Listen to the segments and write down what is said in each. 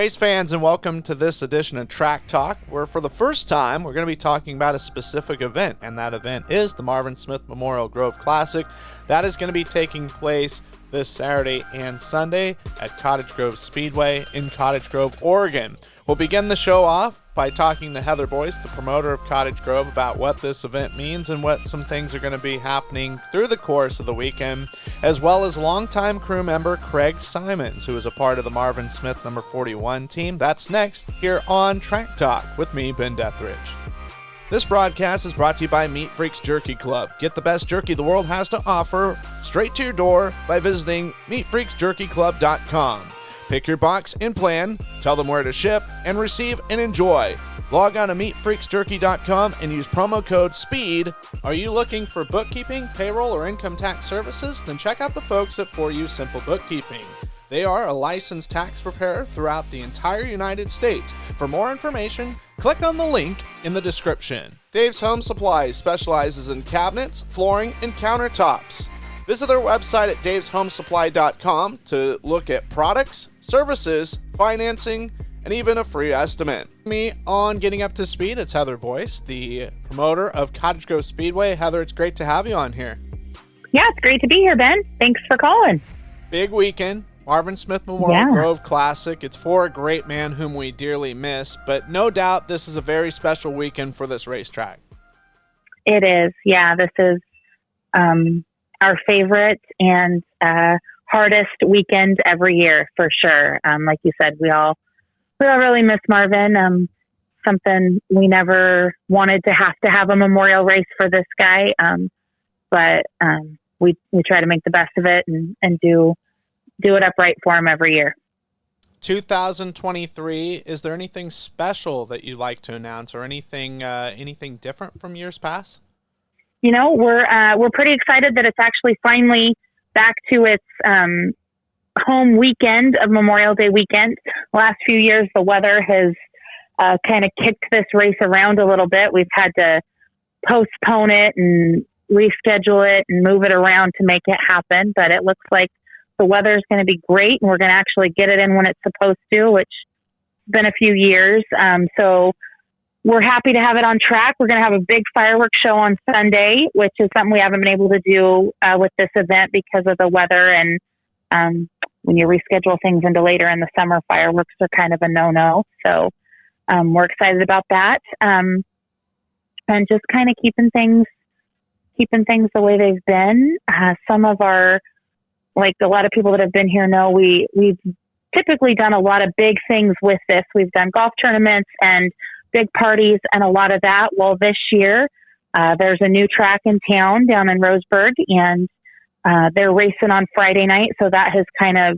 Race fans, and welcome to this edition of Track Talk, where for the first time we're going to be talking about a specific event, and that event is the Marvin Smith Memorial Grove Classic. That is going to be taking place this Saturday and Sunday at Cottage Grove Speedway in Cottage Grove, Oregon. We'll begin the show off by talking to Heather Boyce, the promoter of Cottage Grove, about what this event means and what some things are going to be happening through the course of the weekend, as well as longtime crew member Craig Simons, who is a part of the Marvin Smith number 41 team. That's next here on Track Talk with me, Ben Deathridge. This broadcast is brought to you by Meat Freaks Jerky Club. Get the best jerky the world has to offer straight to your door by visiting meatfreaksjerkyclub.com. Pick your box and plan, tell them where to ship, and receive and enjoy. Log on to meatfreaksjerky.com and use promo code SPEED. Are you looking for bookkeeping, payroll, or income tax services? Then check out the folks at For You Simple Bookkeeping. They are a licensed tax preparer throughout the entire United States. For more information, click on the link in the description. Dave's Home Supplies specializes in cabinets, flooring, and countertops. Visit their website at daveshomesupply.com to look at products, services, financing, and even a free estimate. Me on Getting Up to Speed, it's Heather Boyce, the promoter of Cottage Grove Speedway. Heather, it's great to have you on here. Yeah, it's great to be here, Ben. Thanks for calling. Big weekend, Marvin Smith Memorial Grove Classic. It's for a great man whom we dearly miss, but no doubt this is a very special weekend for this racetrack. It is. Yeah, this is our favorite and hardest weekend every year for sure. Like you said, we all really miss Marvin. Something we never wanted to have a memorial race for this guy. But we try to make the best of it and do it upright for him every year. 2023, is there anything special that you'd like to announce or anything different from years past? You know, we're pretty excited that it's actually finally back to its home weekend of Memorial Day weekend. Last few years, the weather has kind of kicked this race around a little bit. We've had to postpone it and reschedule it and move it around to make it happen. But it looks like the weather is going to be great, and we're going to actually get it in when it's supposed to, which has been a few years. So we're happy to have it on track. We're going to have a big fireworks show on Sunday, which is something we haven't been able to do with this event because of the weather. And when you reschedule things into later in the summer, fireworks are kind of a no-no. So we're excited about that. And just kind of keeping things the way they've been. Some of our, like a lot of people that have been here know, we've typically done a lot of big things with this. We've done golf tournaments and big parties and a lot of that. Well, this year, there's a new track in town down in Roseburg, and they're racing on Friday night. So that has kind of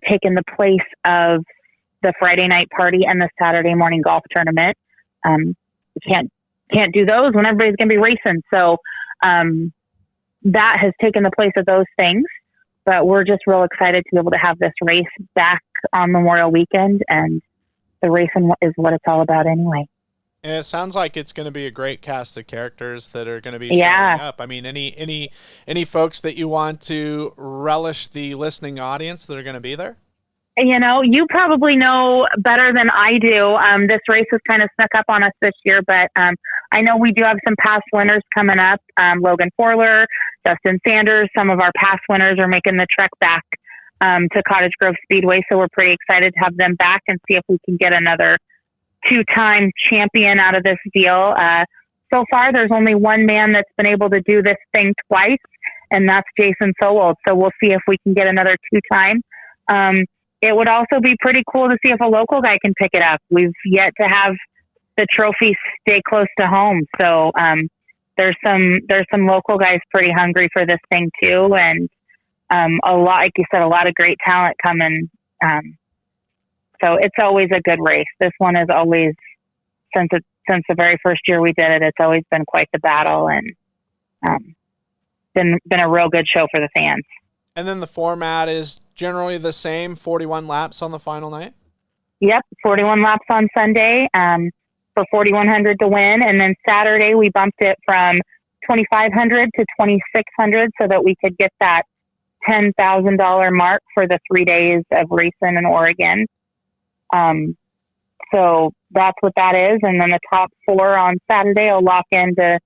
taken the place of the Friday night party and the Saturday morning golf tournament. We can't do those when everybody's going to be racing. So that has taken the place of those things. But we're just real excited to be able to have this race back on Memorial Weekend, and the racing is what it's all about anyway. And it sounds like it's going to be a great cast of characters that are going to be showing up. I mean, any folks that you want to relish the listening audience that are going to be there? You know, you probably know better than I do. This race has kind of snuck up on us this year, but I know we do have some past winners coming up. Logan Forler, Justin Sanders, some of our past winners are making the trek back to Cottage Grove Speedway. So we're pretty excited to have them back and see if we can get another two-time champion out of this deal. So far, there's only one man that's been able to do this thing twice, and that's Jason Sowold. So we'll see if we can get another two-time. It would also be pretty cool to see if a local guy can pick it up. We've yet to have the trophy stay close to home. So there's some local guys pretty hungry for this thing too. And a lot, like you said, a lot of great talent coming. So it's always a good race. This one is always, since the very first year we did it, it's always been quite the battle, and been a real good show for the fans. And then the format is generally the same, 41 laps on the final night? Yep, 41 laps on Sunday for $4,100 to win. And then Saturday we bumped it from $2,500 to $2,600 so that we could get that $10,000 mark for the 3 days of racing in Oregon. So that's what that is. And then the top 4 on Saturday will lock into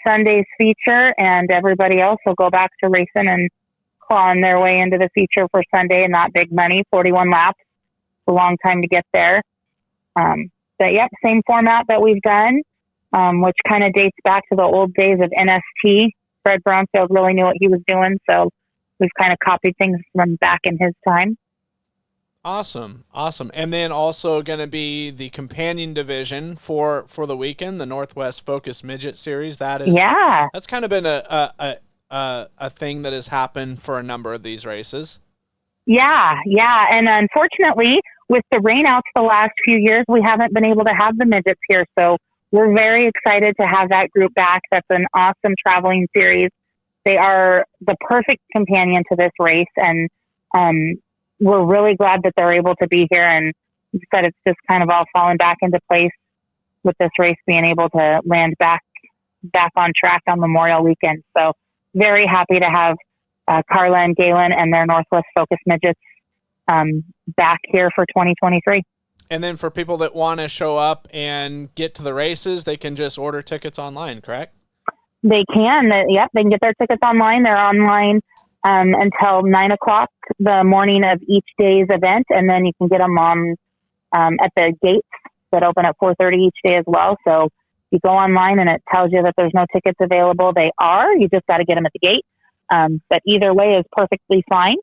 Sunday's feature, and everybody else will go back to racing and clawing their way into the feature for Sunday. And not big money, 41 laps. It's a long time to get there. But yep, same format that we've done, which kind of dates back to the old days of NST. Fred Brownfield really knew what he was doing, so we've kind of copied things from back in his time. Awesome. And then also going to be the companion division for the weekend, the Northwest Focus Midget Series. That's kind of been a thing that has happened for a number of these races. Yeah. And unfortunately, with the rainouts the last few years, we haven't been able to have the midgets here. So we're very excited to have that group back. That's an awesome traveling series. They are the perfect companion to this race, and we're really glad that they're able to be here. And like I said, it's just kind of all fallen back into place with this race being able to land back on track on Memorial Weekend. So very happy to have Carla and Galen and their Northwest Focus Midgets back here for 2023. And then for people that want to show up and get to the races, they can just order tickets online, correct? They can. Yep, they can get their tickets online. They're online until 9 o'clock the morning of each day's event, and then you can get them on at the gates that open at 4:30 each day as well. So you go online and it tells you that there's no tickets available. They are. You just got to get them at the gate. But either way is perfectly fine.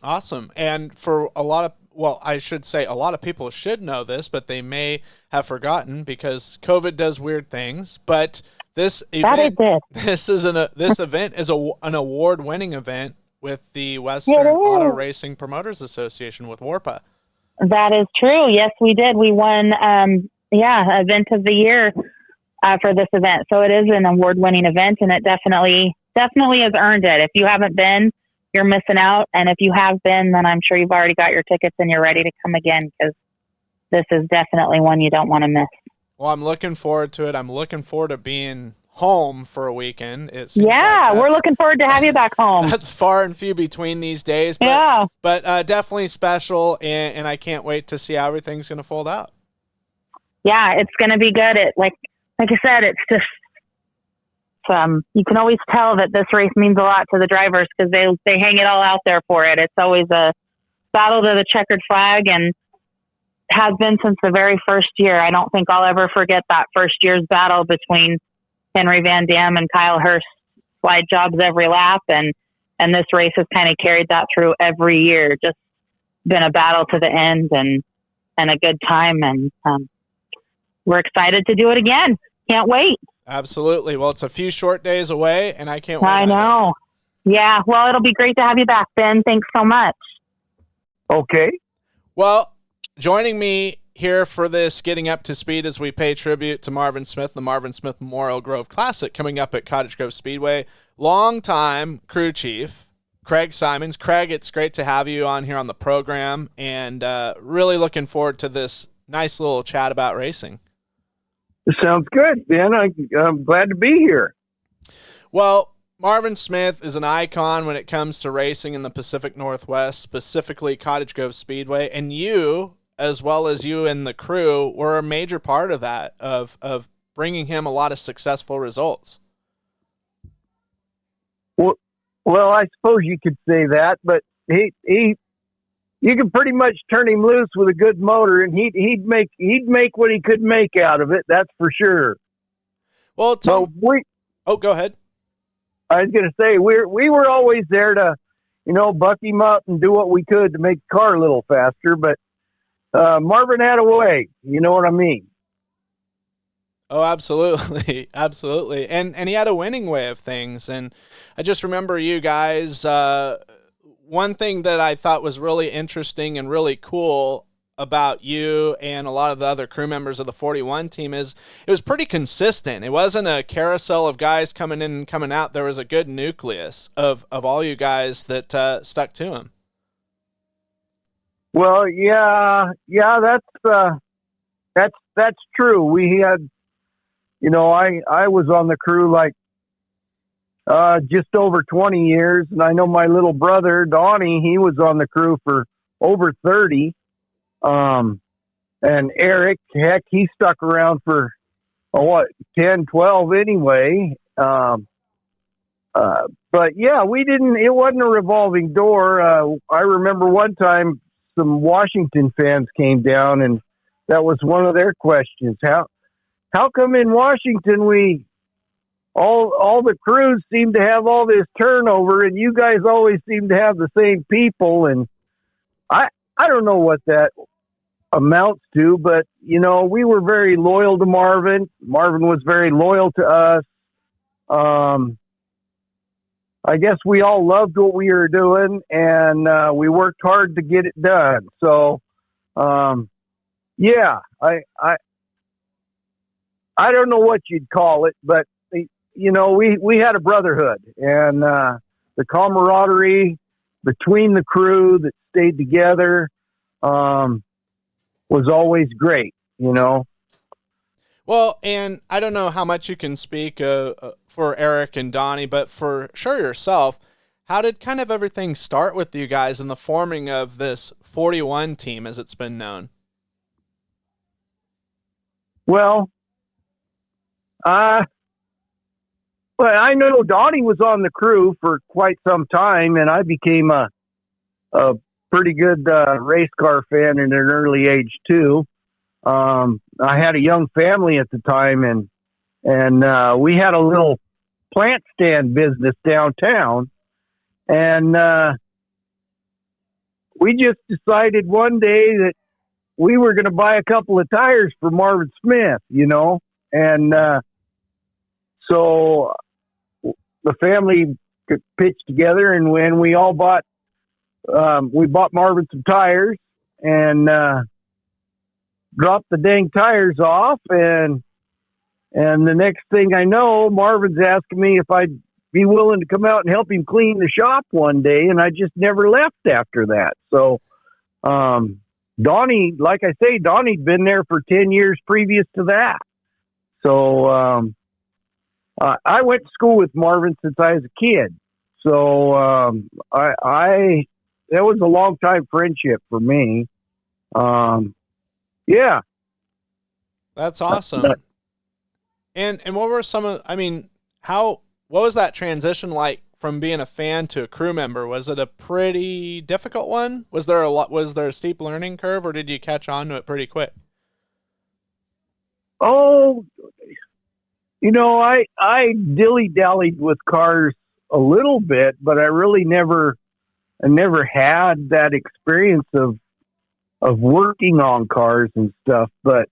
Awesome. And for a lot of people should know this, but they may have forgotten because COVID does weird things. But this event is an award-winning event with the Western Auto Racing Promoters Association with WARPA. That is true. Yes, we did. We won, event of the year for this event. So it is an award-winning event, and it definitely has earned it. If you haven't been, you're missing out. And if you have been, then I'm sure you've already got your tickets and you're ready to come again, because this is definitely one you don't want to miss. Well, I'm looking forward to it. I'm looking forward to being home for a weekend. We're looking forward to have you back home. That's far and few between these days. But definitely special, and I can't wait to see how everything's going to fold out. Yeah, it's going to be good. Like I said, it's just you can always tell that this race means a lot to the drivers because they hang it all out there for it. It's always a battle to the checkered flag, and has been since the very first year. I don't think I'll ever forget that first year's battle between Henry Van Dam and Kyle Hurst. Slide jobs every lap, and this race has kind of carried that through every year. Just been a battle to the end, and a good time, and we're excited to do it again. Can't wait. Absolutely. Well, it's a few short days away, and I can't wait. I know. Yeah. Well, it'll be great to have you back, Ben. Thanks so much. Okay. Well, joining me here for this Getting Up to Speed as we pay tribute to Marvin Smith, the Marvin Smith Memorial Grove Classic coming up at Cottage Grove Speedway, longtime crew chief, Craig Simons. Craig, it's great to have you on here on the program, and really looking forward to this nice little chat about racing. It sounds good, Ben. I'm glad to be here. Well, Marvin Smith is an icon when it comes to racing in the Pacific Northwest, specifically Cottage Grove Speedway, and you, as well as you and the crew, were a major part of that, of bringing him a lot of successful results. Well, I suppose you could say that, but you could pretty much turn him loose with a good motor, and he'd make what he could make out of it. That's for sure. Well, go ahead. I was going to say we were always there to, buck him up and do what we could to make the car a little faster. But Marvin had a way. You know what I mean? Oh, absolutely, absolutely, and he had a winning way of things. And I just remember you guys. One thing that I thought was really interesting and really cool about you and a lot of the other crew members of the 41 team is it was pretty consistent. It wasn't a carousel of guys coming in and coming out. There was a good nucleus of all you guys that stuck to him. Well, yeah, that's true. We had, I was on the crew like just over 20 years, and I know my little brother Donnie, he was on the crew for over 30. And Eric, heck, he stuck around for 10, 12 anyway. But yeah, it wasn't a revolving door. I remember one time some Washington fans came down, and that was one of their questions. How come in Washington all the crews seem to have all this turnover, and you guys always seem to have the same people? And I don't know what that amounts to, but we were very loyal to Marvin. Marvin was very loyal to us. I guess we all loved what we were doing, and we worked hard to get it done. So, yeah, I don't know what you'd call it, but we had a brotherhood, and the camaraderie between the crew that stayed together was always great. Well, and I don't know how much you can speak for Eric and Donnie, but for sure yourself, how did kind of everything start with you guys in the forming of this 41 team, as it's been known? Well, I know Donnie was on the crew for quite some time, and I became a pretty good race car fan at an early age too. I had a young family at the time, and we had a little plant stand business downtown, and we just decided one day that we were going to buy a couple of tires for Marvin Smith, and so the family pitched together, and when we all bought Marvin some tires, and dropped the dang tires off, and the next thing I know, Marvin's asking me if I'd be willing to come out and help him clean the shop one day, and I just never left after that. So, Donnie, like I say, Donnie'd been there for 10 years previous to that. So, I went to school with Marvin since I was a kid. So, that was a long time friendship for me. Yeah. That's awesome. And what were what was that transition like from being a fan to a crew member? Was it a pretty difficult one? Was there a steep learning curve, or did you catch on to it pretty quick? Oh, I dilly-dallied with cars a little bit, but I really never had that experience of working on cars and stuff. But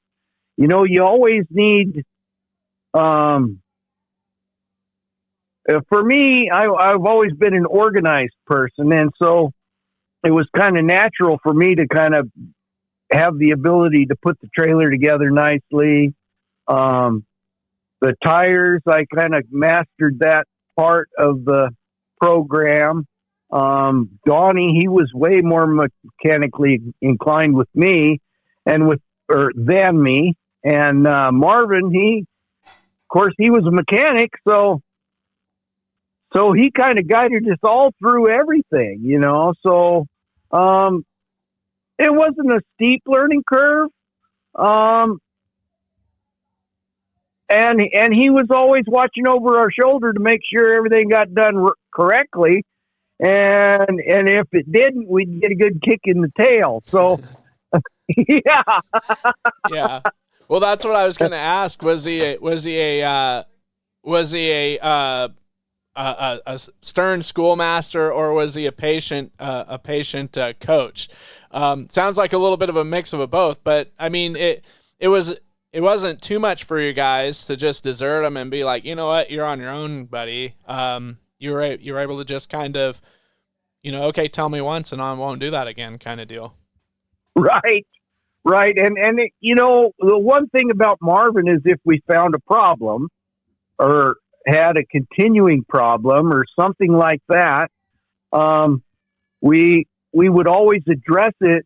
you always need for me, I've always been an organized person, and so it was kind of natural for me to kind of have the ability to put the trailer together nicely. The tires, I kind of mastered that part of the program. Donnie, he was way more mechanically inclined with me than me. And Marvin, of course, he was a mechanic, so he kind of guided us all through everything, So it wasn't a steep learning curve. And he was always watching over our shoulder to make sure everything got done correctly. And if it didn't, we'd get a good kick in the tail. So, yeah. Yeah. Well, that's what I was going to ask. Was he a stern schoolmaster, or was he a patient coach? Sounds like a little bit of a mix of a both, but I mean, it wasn't too much for you guys to just desert him and be like, you know what, you're on your own, buddy. You were able to just kind of, okay, tell me once and I won't do that again, kind of deal. Right. And the one thing about Marvin is if we found a problem or had a continuing problem or something like that, we would always address it.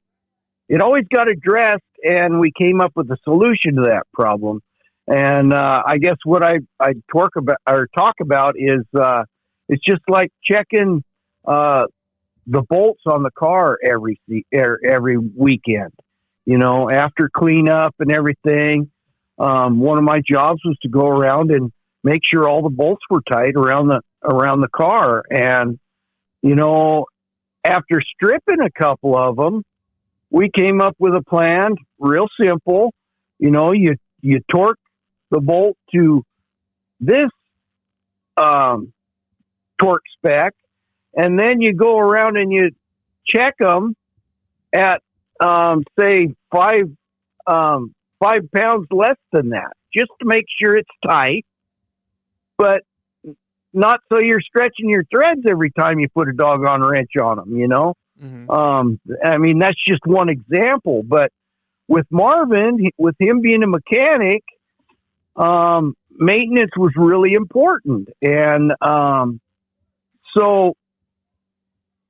It always got addressed, and we came up with a solution to that problem. And I guess what I talk about is it's just like checking the bolts on the car every weekend. after cleanup and everything, one of my jobs was to go around and make sure all the bolts were tight around the car. And, after stripping a couple of them, we came up with a plan, real simple. You torque the bolt to this torque spec, and then you go around and you check them at say 5 pounds less than that, just to make sure it's tight, but not so you're stretching your threads every time you put a doggone wrench on them. That's just one example. But with Marvin, with him being a mechanic, maintenance was really important. And so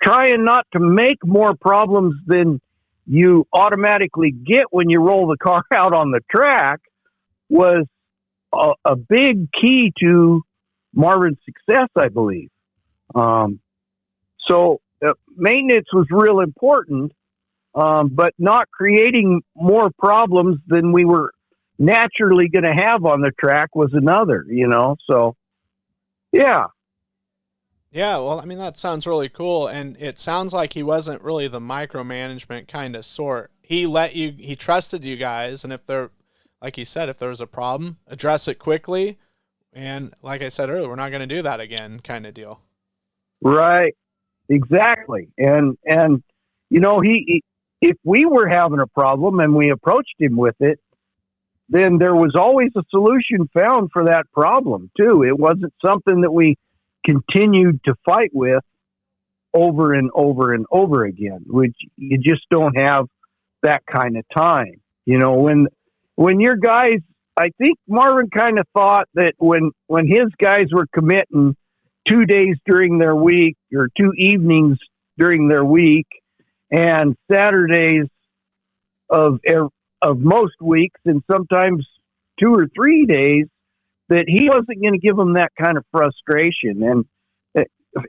trying not to make more problems than you automatically get when you roll the car out on the track was a big key to Marvin's success, I believe. So maintenance was real important, but not creating more problems than we were naturally going to have on the track was another, so yeah. Yeah, well, that sounds really cool, and it sounds like he wasn't really the micromanagement kind of sort. He trusted you guys, and like he said, if there was a problem, address it quickly, and like I said earlier, we're not going to do that again kind of deal. Right, exactly. And he if we were having a problem and we approached him with it, then there was always a solution found for that problem too. It wasn't something that we continued to fight with over and over and over again, which you just don't have that kind of time. When your guys, I think Marvin kind of thought that when his guys were committing 2 days during their week or 2 evenings during their week and Saturdays of most weeks and sometimes 2 or 3 days, that he wasn't going to give them that kind of frustration. And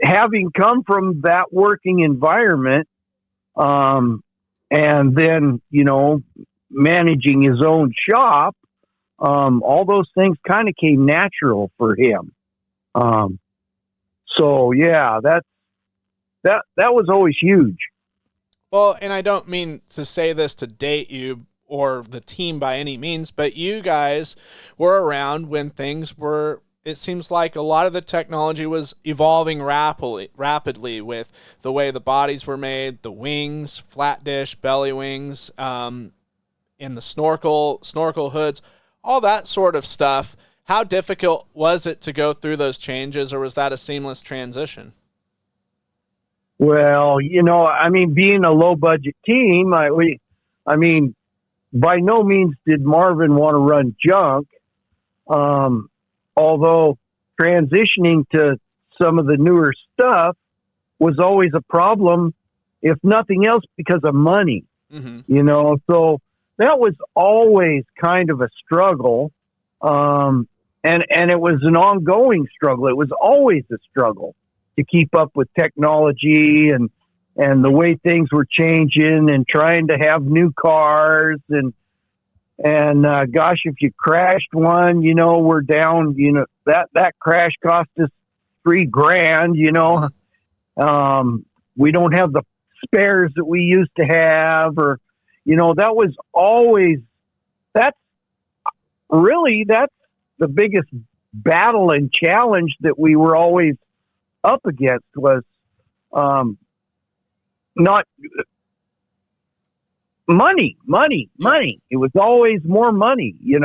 having come from that working environment, and then, managing his own shop, all those things kind of came natural for him. So yeah, that was always huge. Well, and I don't mean to say this to date you or the team by any means, but you guys were around when it seems like a lot of the technology was evolving rapidly with the way the bodies were made, the wings, flat dish, belly wings, and the snorkel hoods, all that sort of stuff. How difficult was it to go through those changes, or was that a seamless transition? Well, being a low budget team, by no means did Marvin want to run junk. Although transitioning to some of the newer stuff was always a problem, if nothing else, because of money. Mm-hmm. So that was always kind of a struggle. And it was an ongoing struggle. It was always a struggle to keep up with technology and the way things were changing and trying to have new cars and gosh, if you crashed one, we're down, that crash cost us $3,000, we don't have the spares that we used to have, or, that was always, that's the biggest battle and challenge that we were always up against was, not money. It was always more money, we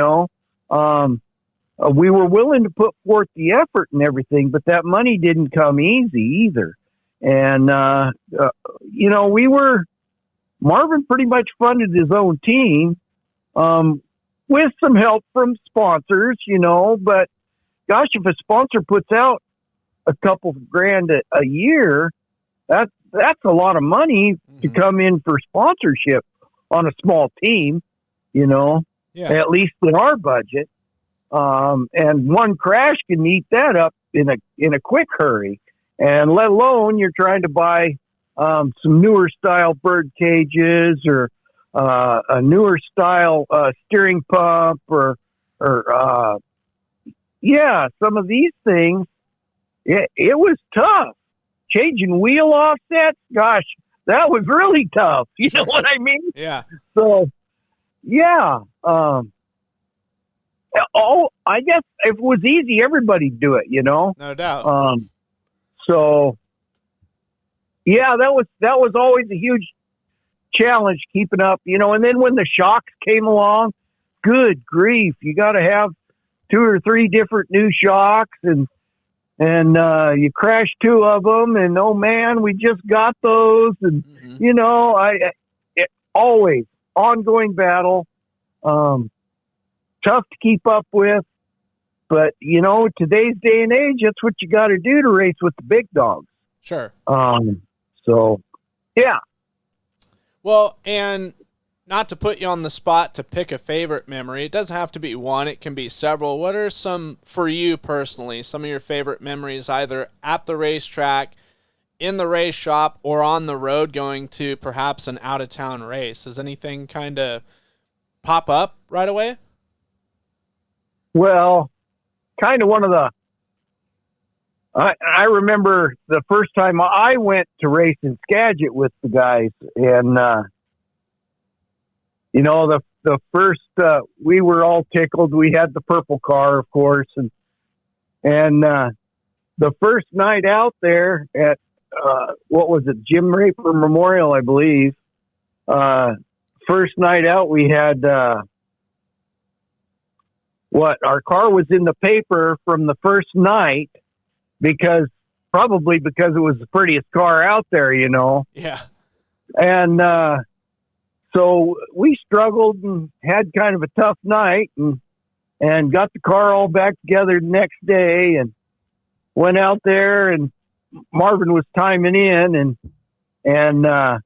were willing to put forth the effort and everything, but that money didn't come easy either. And, Marvin pretty much funded his own team, with some help from sponsors, but gosh, if a sponsor puts out a couple grand a year, that's a lot of money to come in for sponsorship on a small team, at least in our budget. And one crash can eat that up in a quick hurry. And let alone you're trying to buy some newer style bird cages or a newer style steering pump, or some of these things. It was tough. Changing wheel offsets, gosh, that was really tough. You know what I mean? Yeah. So, yeah. I guess if it was easy, everybody'd do it, you know? No doubt. So, yeah, that was always a huge challenge keeping up, you know. And then when the shocks came along, good grief, you got to have 2 or 3 different new shocks, and you crash 2 of them, and oh man, we just got those, and you know, it always ongoing battle, tough to keep up with, but you know, today's day and age, that's what you got to do to race with the big dogs. Sure. So, yeah. Well, and not to put you on the spot to pick a favorite memory, it doesn't have to be one, it can be several. What are some, for you personally, some of your favorite memories either at the racetrack, in the race shop, or on the road going to perhaps an out-of-town race? Does anything kind of pop up right away? Well, kind of one of the, I remember the first time I went to race in Skagit with the guys, and, you know, the first, we were all tickled. We had the purple car, of course, and the first night out there at, what was it, Jim Raper Memorial, I believe, first night out, we had, our car was in the paper from the first night, probably because it was the prettiest car out there, you know. Yeah. And so we struggled and had kind of a tough night, and got the car all back together the next day, and went out there, and Marvin was timing in, and I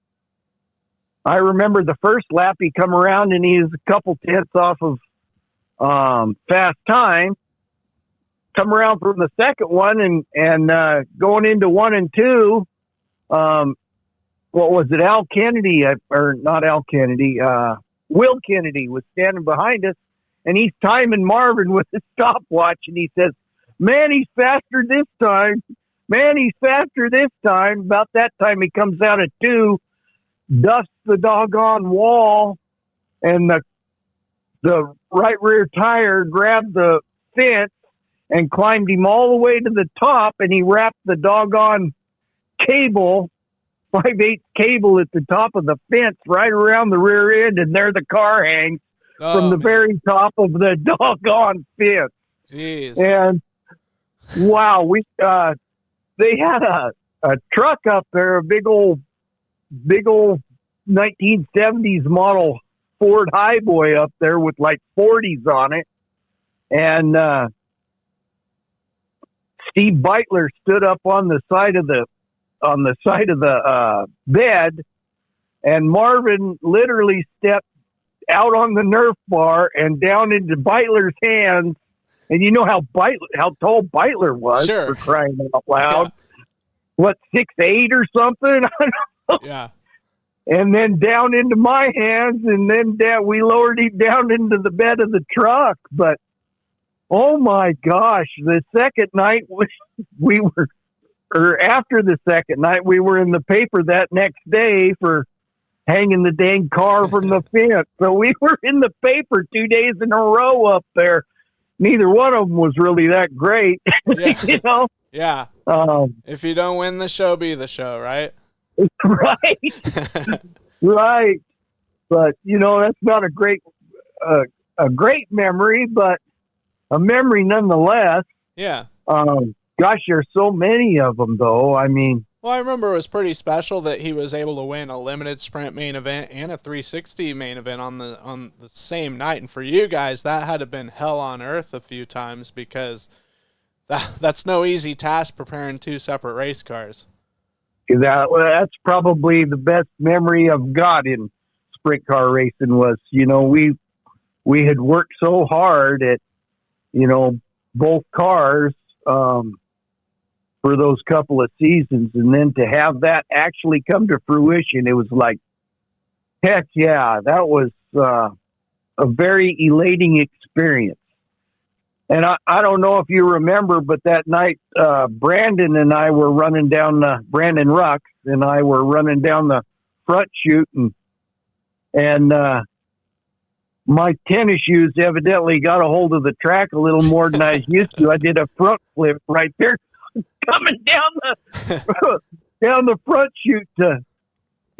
remember the first lap he come around and he was a couple tenths off of fast time. Come around from the second one, and going into 1 and 2, what was it, Al Kennedy, or not Al Kennedy, Will Kennedy was standing behind us, and he's timing Marvin with his stopwatch, and he says, man, he's faster this time. Man, he's faster this time. About that time, he comes out at 2, dusts the doggone wall, and the right rear tire grabbed the fence and climbed him all the way to the top, and he wrapped the doggone cable, 5/8 cable at the top of the fence right around the rear end, and there the car hangs from the very top of the doggone fence. Jeez. And wow, they had a truck up there, a big old 1970s model Ford Highboy up there with like 40s on it, and Steve Beitler stood up on the side of the bed, and Marvin literally stepped out on the Nerf bar and down into Beitler's hands. And you know how tall Beitler was, sure, for crying out loud. Yeah. What, 6'8" or something? I don't know. Yeah. And then down into my hands, and then we lowered him down into the bed of the truck. But oh my gosh, the second night after the second night, we were in the paper that next day for hanging the dang car from the fence. So we were in the paper 2 days in a row up there. Neither one of them was really that great, yeah. You know? Yeah. If you don't win the show, be the show, right? Right. Right. But, you know, that's not a great memory, but a memory nonetheless. Yeah. Gosh, there's so many of them, though. I mean, well, I remember it was pretty special that he was able to win a limited sprint main event and a 360 main event on the same night. And for you guys, that had to have been hell on earth a few times, because that's no easy task, preparing 2 separate race cars. That's probably the best memory I've got in sprint car racing was, you know, we had worked so hard at, you know, both cars, for those couple of seasons, and then to have that actually come to fruition, it was like, Heck yeah, that was a very elating experience. And I don't know if you remember, but that night, Brandon and I were running down Brandon Rux and I were running down the front chute, and my tennis shoes evidently got a hold of the track a little more than I was used to. I did a front flip right there, coming down the down the front chute to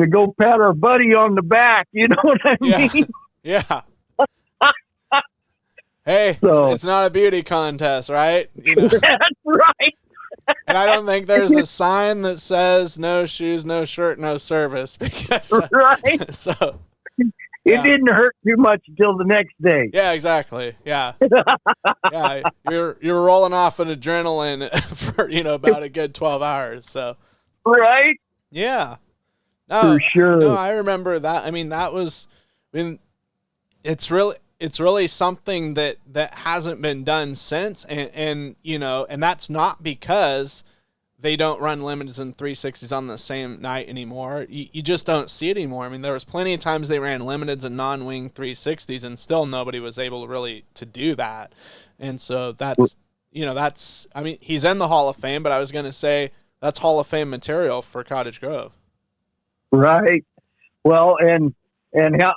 go pat our buddy on the back. You know what I mean? Yeah. Hey, So, it's not a beauty contest, right? You know. that's right. And I don't think there's a sign that says no shoes, no shirt, no service, because Right. so It didn't hurt too much until the next day. yeah, exactly. Yeah. Yeah, you're rolling off an adrenaline for, about a good 12 hours. So Right? yeah. No, For sure. No, I remember that. I mean, it's really something that hasn't been done since, and that's not because they don't run limiteds and 360s on the same night anymore. You just don't see it anymore. I mean, there was plenty of times they ran limiteds and non-wing 360s, and still nobody was able to do that. And so that's, I mean, he's in the Hall of Fame, but I was going to say that's Hall of Fame material for Cottage Grove. Right. Well, and how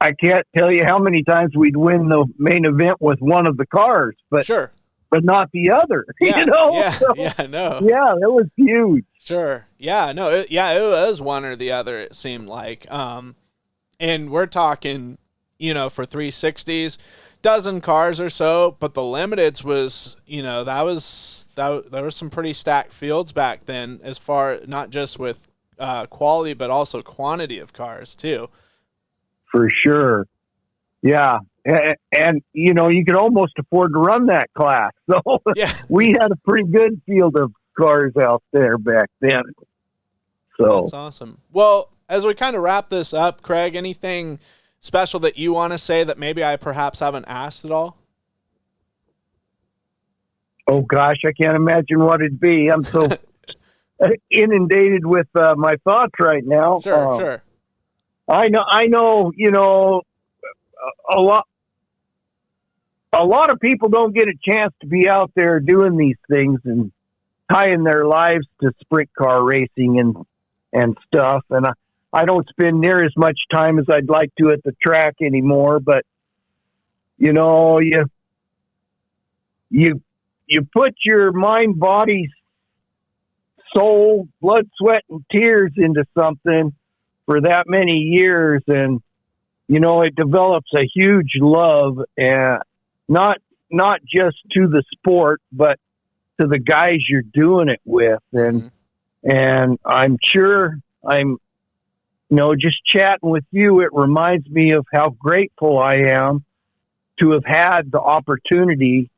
I can't tell you how many times we'd win the main event with one of the cars, but Sure. but not the other. Yeah, Yeah, So, no. Yeah, that was huge. Sure. Yeah, no, it was one or the other, it seemed like. And we're talking, for 360s, dozen cars or so, but the limiteds was, there were some pretty stacked fields back then, as far, not just with quality, but also quantity of cars too. For sure. Yeah. And you could almost afford to run that class. So Yeah. we had a pretty good field of cars out there back then. So That's awesome. Well, as we kind of wrap this up, Craig, anything special that you want to say that maybe I perhaps haven't asked at all? oh gosh, I can't imagine what it'd be. I'm so inundated with my thoughts right now. Sure. I know, a lot of people don't get a chance to be out there doing these things and tying their lives to sprint car racing and stuff. And I don't spend near as much time as I'd like to at the track anymore, but you put your mind, body, soul, blood, sweat, and tears into something for that many years, and it develops a huge love, and not just to the sport, but to the guys you're doing it with. And I'm sure just chatting with you, it reminds me of how grateful I am to have had the opportunity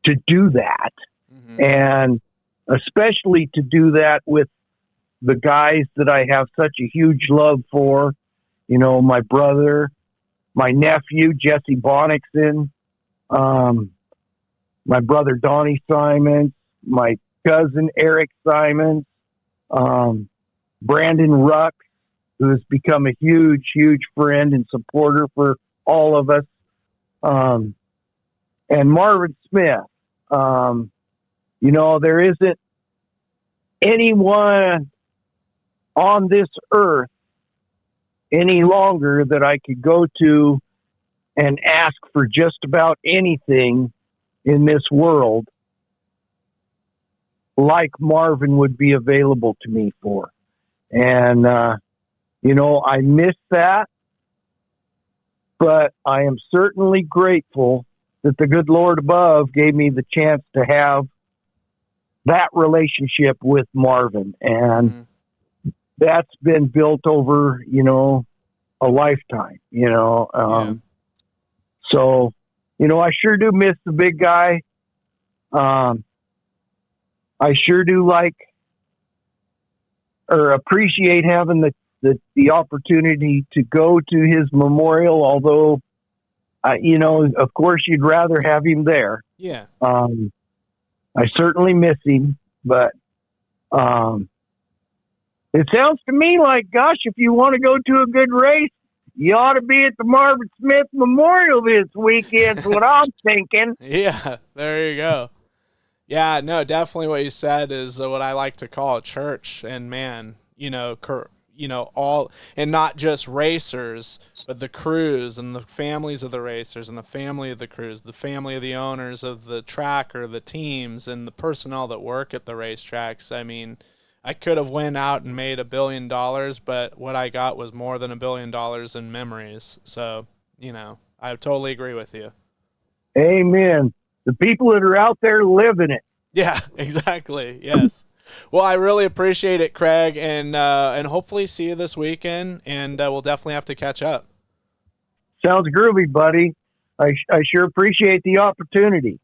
to do that. Mm-hmm. And especially to do that with the guys that I have such a huge love for, my brother, my nephew, Jesse Bonnickson, my brother, Donnie Simons, my cousin, Eric Simons, Brandon Ruck, who has become a huge, huge friend and supporter for all of us, and Marvin Smith. There isn't anyone on this earth any longer that I could go to and ask for just about anything in this world like Marvin would be available to me for. And, I miss that, but I am certainly grateful that the good Lord above gave me the chance to have that relationship with Marvin. And that's been built over, a lifetime, So, I sure do miss the big guy. I sure do like or appreciate having the opportunity to go to his memorial, although, of course you'd rather have him there. Yeah. I certainly miss him, but, It sounds to me like, gosh, if you want to go to a good race, you ought to be at the Marvin Smith Memorial this weekend. Is what I'm thinking. Yeah, there you go. Yeah, no, definitely what you said is what I like to call a church. And man, all, and not just racers, but the crews and the families of the racers and the family of the crews, the family of the owners of the track or the teams and the personnel that work at the racetracks. I mean, I could have went out and made $1 billion, but what I got was more than $1 billion in memories. So, I totally agree with you. Amen. The people that are out there living it. Yeah, exactly. Yes. Well, I really appreciate it, Craig, and hopefully see you this weekend, and we'll definitely have to catch up. Sounds groovy, buddy. I sure appreciate the opportunity.